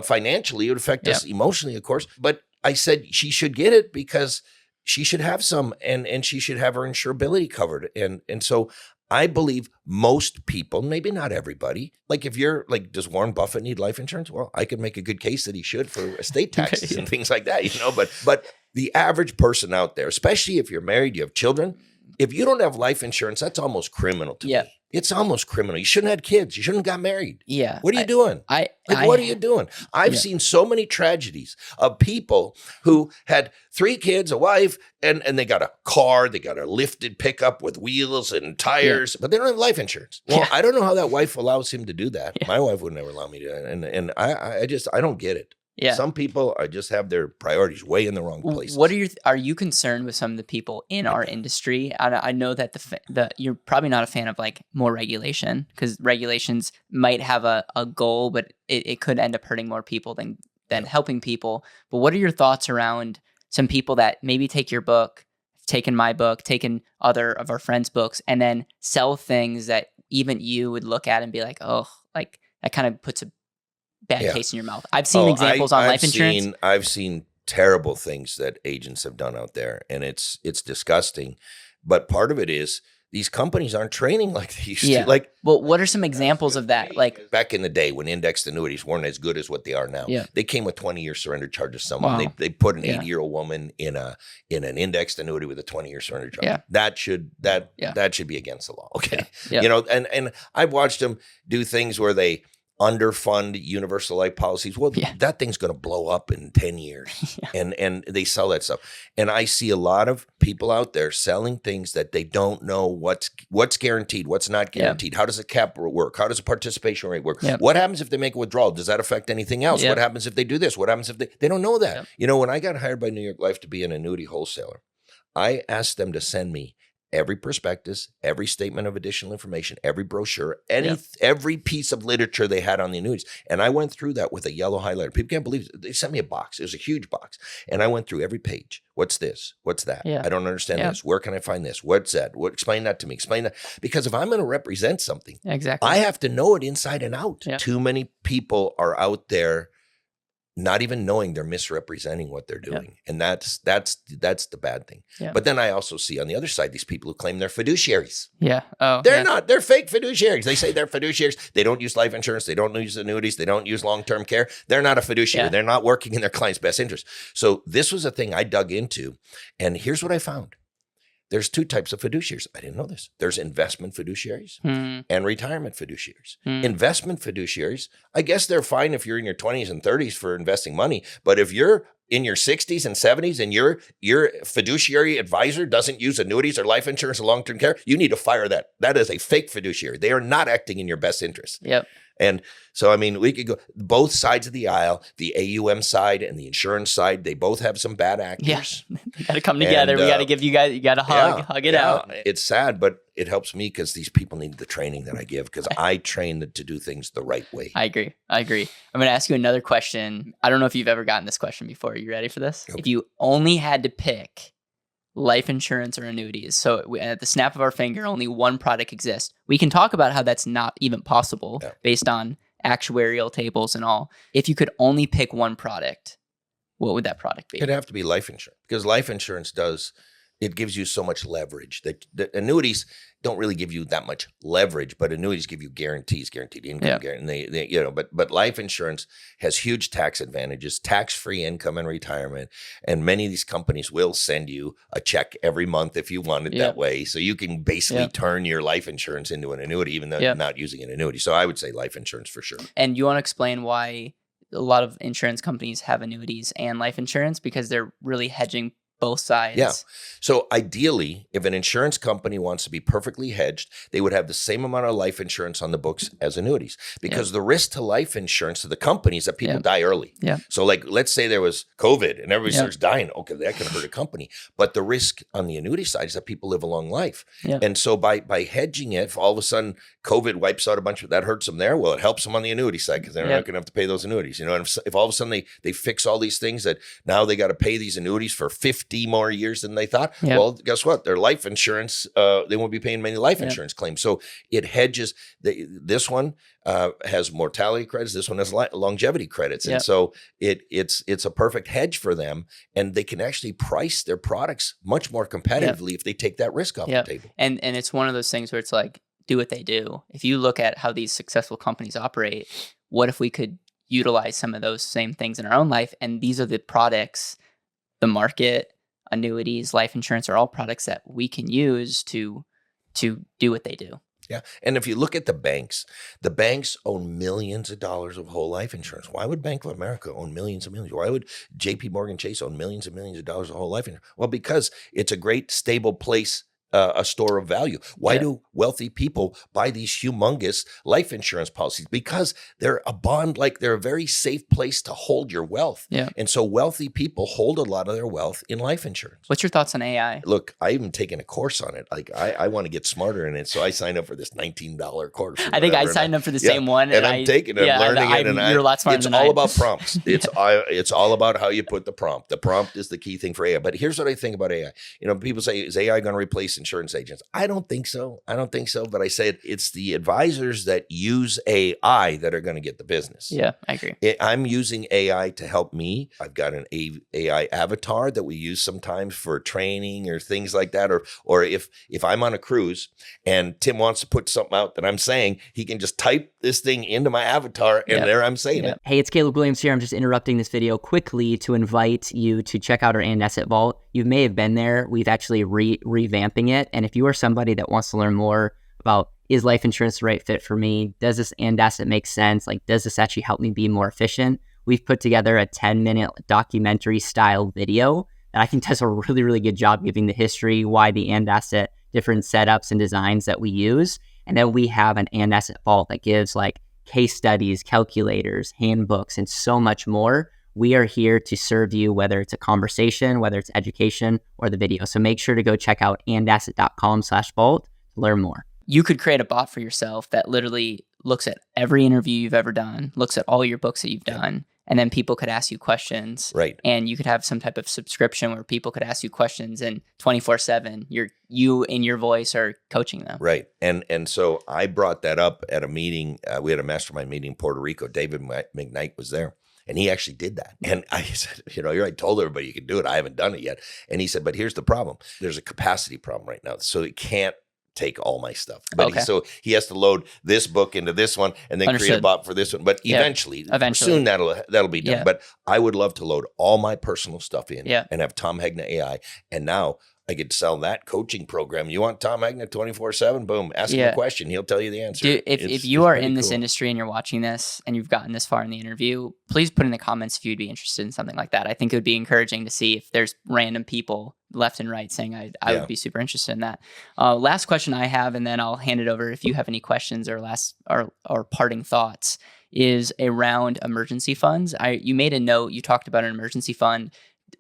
Speaker 2: financially. It would affect us emotionally, of course. But I said she should get it because she should have some, and she should have her insurability covered. And so I believe most people, maybe not everybody, like if you're like, does Warren Buffett need life insurance? Well, I could make a good case that he should for estate taxes and things like that, but the average person out there, especially if you're married, you have children, if you don't have life insurance, that's almost criminal to me. It's almost criminal. You shouldn't have had kids. You shouldn't have got married. What are you doing? What are you doing? I've seen so many tragedies of people who had 3 kids, a wife, and they got a car, they got a lifted pickup with wheels and tires, but they don't have life insurance. Well, I don't know how that wife allows him to do that. My wife would never allow me to, and I don't get it. Some people just have their priorities way in the wrong places.
Speaker 1: What are you concerned with some of the people in our industry? I know that you're probably not a fan of like more regulation, because regulations might have a goal, but it could end up hurting more people than helping people. But what are your thoughts around some people that maybe take your book, taken my book, taken other of our friends' books, and then sell things that even you would look at and be like, oh, like that kind of puts a bad taste in your mouth. I've seen examples on life insurance.
Speaker 2: I've seen terrible things that agents have done out there, and it's disgusting. But part of it is these companies aren't training like they used to. Like,
Speaker 1: well, what are some examples of that? Like
Speaker 2: back in the day when indexed annuities weren't as good as what they are now. They came with 20-year surrender charges. Someone they put an 80-year-old woman in an indexed annuity with a 20-year surrender charge. That should be against the law. Okay, and I've watched them do things where they underfund universal life policies. Well, that thing's going to blow up in 10 years. And they sell that stuff. And I see a lot of people out there selling things that they don't know what's guaranteed, what's not guaranteed. How does a cap work? How does a participation rate work? What happens if they make a withdrawal? Does that affect anything else? What happens if they do this? What happens if they don't know that? You know, when I got hired by New York Life to be an annuity wholesaler, I asked them to send me every prospectus, every statement of additional information, every brochure, every piece of literature they had on the annuities. And I went through that with a yellow highlighter. People can't believe it. They sent me a box. It was a huge box. And I went through every page. What's this? What's that? I don't understand this. Where can I find this? What's that? Explain that to me. Explain that. Because if I'm going to represent something, I have to know it inside and out. Too many people are out there not even knowing they're misrepresenting what they're doing. And that's the bad thing. But then I also see on the other side, these people who claim they're fiduciaries. They're not, they're fake fiduciaries. They say they're fiduciaries. They don't use life insurance. They don't use annuities. They don't use long-term care. They're not a fiduciary. They're not working in their client's best interest. So this was a thing I dug into, and here's what I found. There's two types of fiduciaries. I didn't know this. There's investment fiduciaries and retirement fiduciaries. Investment fiduciaries, I guess they're fine if you're in your 20s and 30s for investing money. But if you're in your 60s and 70s and your fiduciary advisor doesn't use annuities or life insurance or long-term care, you need to fire that. That is a fake fiduciary. They are not acting in your best interest. And so, I mean, we could go both sides of the aisle, the AUM side and the insurance side. They both have some bad actors.
Speaker 1: You got to come together. We got to give you guys, you got to hug it out.
Speaker 2: It's sad, but it helps me because these people need the training that I give because I train them to do things the right way.
Speaker 1: I agree. I'm going to ask you another question. I don't know if you've ever gotten this question before. Are you ready for this? Okay. If you only had to pick life insurance or annuities, so at the snap of our finger, only one product exists. We can talk about how that's not even possible based on actuarial tables and all. If you could only pick one product, what would that product be?
Speaker 2: It'd have to be life insurance because life insurance it gives you so much leverage that the annuities don't really give you that much leverage, but annuities give you guaranteed income. And they but life insurance has huge tax advantages, tax-free income in retirement. And many of these companies will send you a check every month if you want it that way. So you can basically turn your life insurance into an annuity, even though you're not using an annuity. So I would say life insurance for sure.
Speaker 1: And you want to explain why a lot of insurance companies have annuities and life insurance? Because they're really hedging both sides.
Speaker 2: Yeah. So ideally, if an insurance company wants to be perfectly hedged, they would have the same amount of life insurance on the books as annuities because the risk to life insurance to the company is that people die early. So like, let's say there was COVID and everybody starts dying. Okay, that can hurt a company. But the risk on the annuity side is that people live a long life. And so by hedging it, if all of a sudden COVID wipes out a bunch of that hurts them there, well, it helps them on the annuity side because they're not going to have to pay those annuities. You know, and if all of a sudden they fix all these things that now they got to pay these annuities for 50 more years than they thought. Well, guess what? Their life insurance, they won't be paying many life insurance claims. So it hedges. This one has mortality credits. This one has longevity credits. And so it's a perfect hedge for them. And they can actually price their products much more competitively if they take that risk off the table.
Speaker 1: And it's one of those things where it's like, do what they do. If you look at how these successful companies operate, what if we could utilize some of those same things in our own life? And these are the products, the market, annuities, life insurance are all products that we can use to do what they do.
Speaker 2: Yeah. And if you look at the banks own millions of dollars of whole life insurance. Why would Bank of America own millions and millions? Why would JP Morgan Chase own millions and millions of dollars of whole life insurance? Well, because it's a great stable place, a store of value. Why do wealthy people buy these humongous life insurance policies? Because they're a bond, like they're a very safe place to hold your wealth. And so wealthy people hold a lot of their wealth in life insurance.
Speaker 1: What's your thoughts on AI?
Speaker 2: Look, I even taken a course on it. Like I want to get smarter in it. So I signed up for this $19 course.
Speaker 1: I think I signed up for the same one.
Speaker 2: And I'm taking it, learning it. And
Speaker 1: you're a lot smarter than I am.
Speaker 2: It's all about prompts. It's all about how you put the prompt. The prompt is the key thing for AI. But here's what I think about AI. You know, people say, is AI going to replace insurance agents? I don't think so. But I say it's the advisors that use AI that are going to get the business.
Speaker 1: Yeah, I agree.
Speaker 2: I'm using AI to help me. I've got an AI avatar that we use sometimes for training or things like that. Or if I'm on a cruise and Tim wants to put something out that I'm saying, he can just type this thing into my avatar and there I'm saying it.
Speaker 3: Hey, it's Caleb Williams here. I'm just interrupting this video quickly to invite you to check out our And Asset Vault. You may have been there. We've actually revamping it. And if you are somebody that wants to learn more about, is life insurance the right fit for me? Does this end asset make sense? Like, does this actually help me be more efficient? We've put together a 10-minute documentary style video that I think does a really, really good job giving the history, why the and asset, different setups and designs that we use. And then we have an and asset vault that gives like case studies, calculators, handbooks, and so much more. We are here to serve you, whether it's a conversation, whether it's education, or the video. So make sure to go check out andasset.com/vault to learn more.
Speaker 1: You could create a bot for yourself that literally looks at every interview you've ever done, looks at all your books that you've done, and then people could ask you questions.
Speaker 2: Right.
Speaker 1: And you could have some type of subscription where people could ask you questions, and 24/7, you in your voice are coaching them.
Speaker 2: Right. And so I brought that up at a meeting. We had a mastermind meeting in Puerto Rico. David McKnight was there. And he actually did that. And I said, I told everybody you can do it. I haven't done it yet. And he said, but here's the problem. There's a capacity problem right now. So it can't take all my stuff. But so he has to load this book into this one and then create a bot for this one. But eventually, soon that'll be done. But I would love to load all my personal stuff in and have Tom Hegna AI. And now I could sell that coaching program. You want Tom Hegna 24/7? Boom. Ask him a question. He'll tell you the answer.
Speaker 1: Dude, if you are in this industry and you're watching this and you've gotten this far in the interview, please put in the comments if you'd be interested in something like that. I think it would be encouraging to see if there's random people left and right saying I would be super interested in that. Last question I have, and then I'll hand it over if you have any questions or parting thoughts, is around emergency funds. You made a note. You talked about an emergency fund.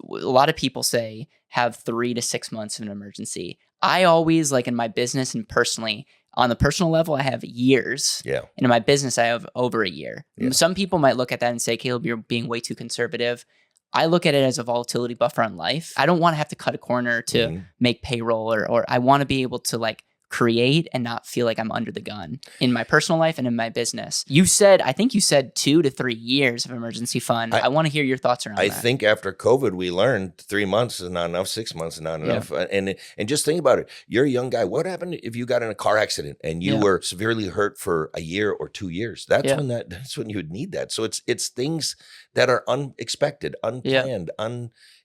Speaker 1: A lot of people say have 3 to 6 months of an emergency. I always, like in my business and personally, on the personal level, I have years.
Speaker 2: Yeah.
Speaker 1: And in my business, I have over a year.
Speaker 2: Yeah.
Speaker 1: Some people might look at that and say, Caleb, you're being way too conservative. I look at it as a volatility buffer on life. I don't want to have to cut a corner to make payroll, or I want to be able to like create and not feel like I'm under the gun in my personal life and in my business. I think you said 2 to 3 years of emergency fund. I want to hear your thoughts around that.
Speaker 2: I think after COVID, we learned 3 months is not enough, 6 months is not enough. And just think about it. You're a young guy. What happened if you got in a car accident and you were severely hurt for a year or 2 years? That's when you would need that. So it's things that are unexpected, unplanned,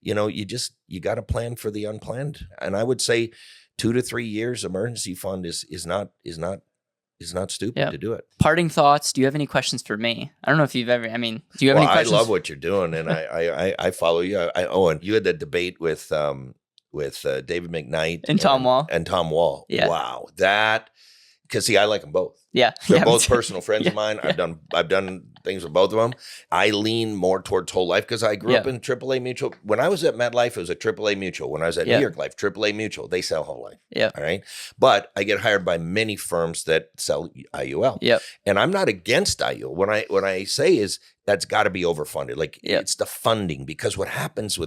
Speaker 2: you got to plan for the unplanned. And I would say 2 to 3 years emergency fund is not stupid to do it.
Speaker 1: Parting thoughts. Do you have any questions for me? I don't know if you've ever, do you have any questions?
Speaker 2: I love what you're doing, and I follow you. And you had that debate with David McKnight
Speaker 1: and Tom Wall.
Speaker 2: And Tom Wall.
Speaker 1: Yeah.
Speaker 2: Wow. Because I like them both.
Speaker 1: Yeah.
Speaker 2: They're both personal friends of mine. I've done things with both of them. I lean more towards whole life because I grew up in AAA Mutual. When I was at MetLife, it was a AAA Mutual. When I was at New York Life, AAA Mutual, they sell whole life.
Speaker 1: Yeah.
Speaker 2: All right. But I get hired by many firms that sell IUL.
Speaker 1: Yep.
Speaker 2: And I'm not against IUL. What I say is that's got to be overfunded. Like it's the funding, because what happens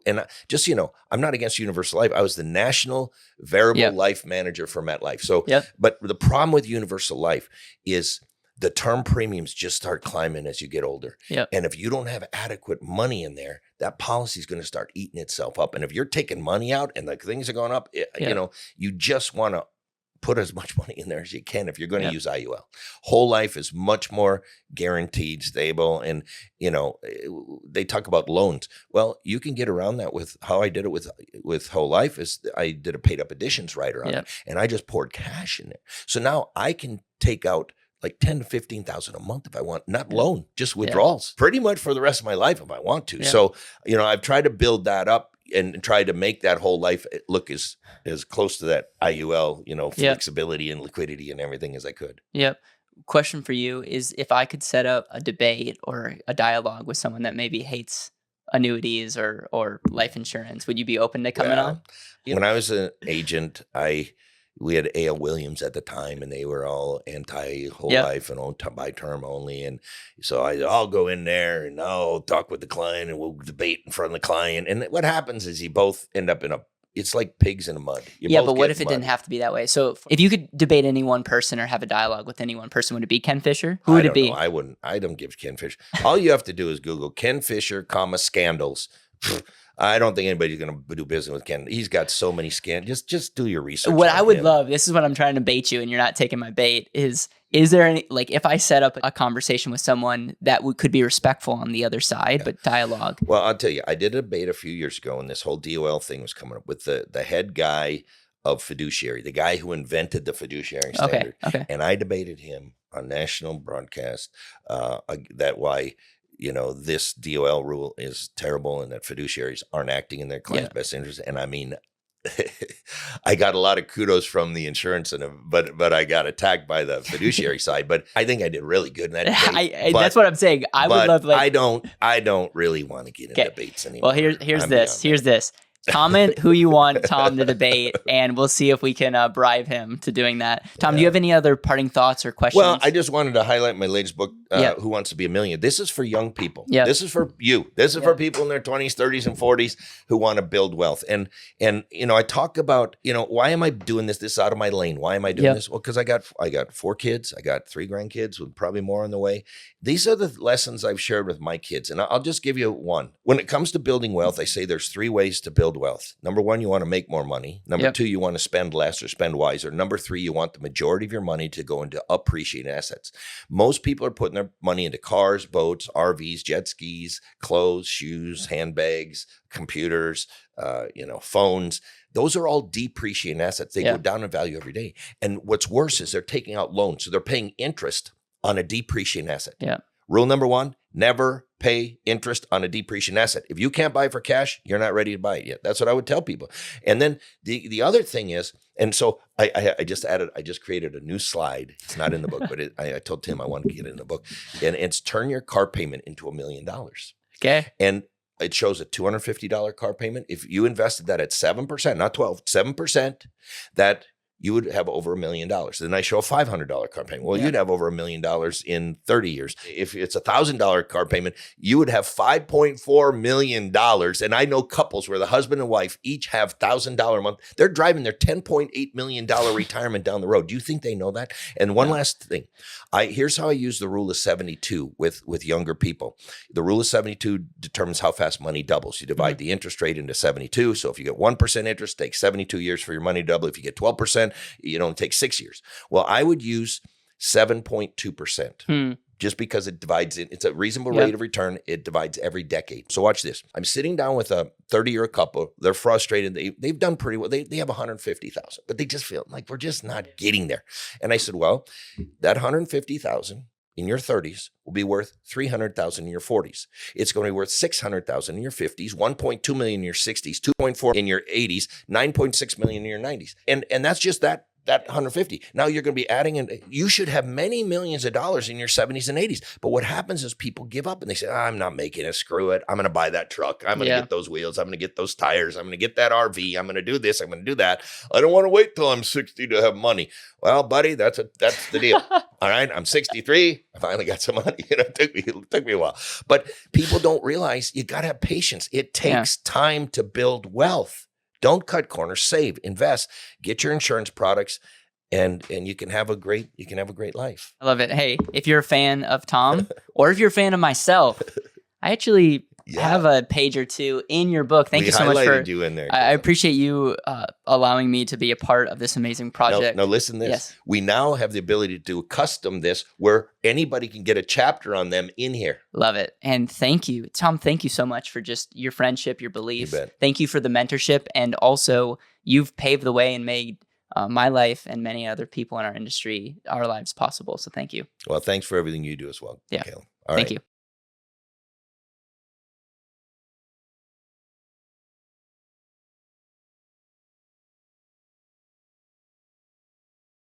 Speaker 2: I'm not against universal life. I was the national variable life manager for MetLife. So, but the problem with universal life is the term premiums just start climbing as you get older.
Speaker 1: Yep.
Speaker 2: And if you don't have adequate money in there, that policy is going to start eating itself up. And if you're taking money out and the things are going up, you just want to put as much money in there as you can if you're going to use IUL. Whole life is much more guaranteed, stable. And, they talk about loans. Well, you can get around that with how I did it with whole life is I did a paid up additions rider on it. And I just poured cash in there. So now I can take out like $10,000 to $15,000 a month if I want, not loan, just withdrawals, pretty much for the rest of my life if I want to. Yeah. So, I've tried to build that up and try to make that whole life look as close to that IUL, flexibility and liquidity and everything as I could.
Speaker 1: Yep. Question for you is, if I could set up a debate or a dialogue with someone that maybe hates annuities or life insurance, would you be open to coming on?
Speaker 2: When I was an agent, we had A.L. Williams at the time, and they were all anti-whole life and buy term only. And so I'll go in there and I'll talk with the client and we'll debate in front of the client. And what happens is you both end up it's like pigs in the mud.
Speaker 1: But what if it didn't have to be that way? So if you could debate any one person or have a dialogue with any one person, would it be Ken Fisher? Who would it be?
Speaker 2: I wouldn't. I don't give Ken Fisher. All you have to do is Google Ken Fisher, scandals. I don't think anybody's going to do business with Ken. He's got so many scandals. Just do your research.
Speaker 1: What I would love, this is what I'm trying to bait you and you're not taking my bait, is there any, like, if I set up a conversation with someone that could be respectful on the other side, but dialogue?
Speaker 2: Well, I'll tell you, I did a debate a few years ago, and this whole DOL thing was coming up with the head guy of fiduciary, the guy who invented the fiduciary standard.
Speaker 1: Okay.
Speaker 2: And I debated him on national broadcast that why, this DOL rule is terrible and that fiduciaries aren't acting in their client's best interest. And I mean, I got a lot of kudos from the insurance, but I got attacked by the fiduciary side. But I think I did really good in that debate.
Speaker 1: That's what I'm saying. I would love.
Speaker 2: I don't really want to get in debates anymore.
Speaker 1: Well, here's this. Comment who you want Tom to debate, and we'll see if we can bribe him to doing that. Tom, do you have any other parting thoughts or questions?
Speaker 2: Well, I just wanted to highlight my latest book, Who Wants to Be a Millionaire? This is for young people.
Speaker 1: Yeah.
Speaker 2: This is for you. This is for people in their 20s, 30s, and 40s who want to build wealth. And I talk about, why am I doing this? This is out of my lane. Why am I doing this? Well, because I got 4 kids. I got 3 grandkids with probably more on the way. These are the lessons I've shared with my kids. And I'll just give you one. When it comes to building wealth, I say there's 3 ways to build wealth. Number 1, you want to make more money. Number 2, you want to spend less or spend wiser. Number 3, you want the majority of your money to go into appreciating assets. Most people are putting their money into cars, boats, RVs, jet skis, clothes, shoes, handbags, computers, phones. Those are all depreciating assets. They go down in value every day. And what's worse is they're taking out loans. So they're paying interest on a depreciating asset.
Speaker 1: Yeah.
Speaker 2: Rule number 1, never pay interest on a depreciating asset. If you can't buy it for cash, you're not ready to buy it yet. That's what I would tell people. And then the other thing is, and so I just created a new slide. It's not in the book, but I told Tim I wanted to get it in the book. And it's turn your car payment into $1 million.
Speaker 1: Okay.
Speaker 2: And it shows a $250 car payment. If you invested that at 7%, not 12, 7%, that you would have over $1 million. Then I show a $500 car payment. Well, you'd have over $1 million in 30 years. If it's a $1,000 car payment, you would have $5.4 million. And I know couples where the husband and wife each have $1,000 a month. They're driving their $10.8 million retirement down the road. Do you think they know that? And one last thing. Here's how I use the rule of 72 with younger people. The rule of 72 determines how fast money doubles. You divide the interest rate into 72. So if you get 1% interest, it takes 72 years for your money to double. If you get 12%, it only takes 6 years. Well, I would use 7.2%. Just because it divides it. It's a reasonable rate of return. It divides every decade. So watch this. I'm sitting down with a 30-year couple. They're frustrated. They've done pretty well. They have 150,000, but they just feel like we're just not getting there. And I said, well, that 150,000 in your 30s will be worth 300,000 in your 40s. It's going to be worth 600,000 in your 50s, 1.2 million in your 60s, 2.4 in your 80s, 9.6 million in your 90s. And that's just that 150. Now you're going to be adding in, you should have many millions of dollars in your 70s and 80s. But what happens is people give up and they say, I'm not making it, screw it. I'm going to buy that truck. I'm going to get those wheels. I'm going to get those tires. I'm going to get that RV. I'm going to do this. I'm going to do that. I don't want to wait till I'm 60 to have money. Well, buddy, that's the deal. All right. I'm 63. I finally got some money. It took me a while. But people don't realize you got to have patience. It takes time to build wealth. Don't cut corners, save, invest, get your insurance products, and you can have a great life.
Speaker 1: I love it. Hey, if you're a fan of Tom or if you're a fan of myself, I actually have a page or two in your book. Thank you so much for
Speaker 2: you in there.
Speaker 1: I appreciate you allowing me to be a part of this amazing project.
Speaker 2: No, listen to this.
Speaker 1: Yes.
Speaker 2: We now have the ability to do custom this where anybody can get a chapter on them in here.
Speaker 1: Love it. And thank you, Tom. Thank you so much for just your friendship, your belief.
Speaker 2: You bet.
Speaker 1: Thank you for the mentorship. And also you've paved the way and made my life and many other people in our industry, our lives possible. So thank you.
Speaker 2: Well, thanks for everything you do as well,
Speaker 1: Yeah.
Speaker 2: Caleb.
Speaker 1: Thank you.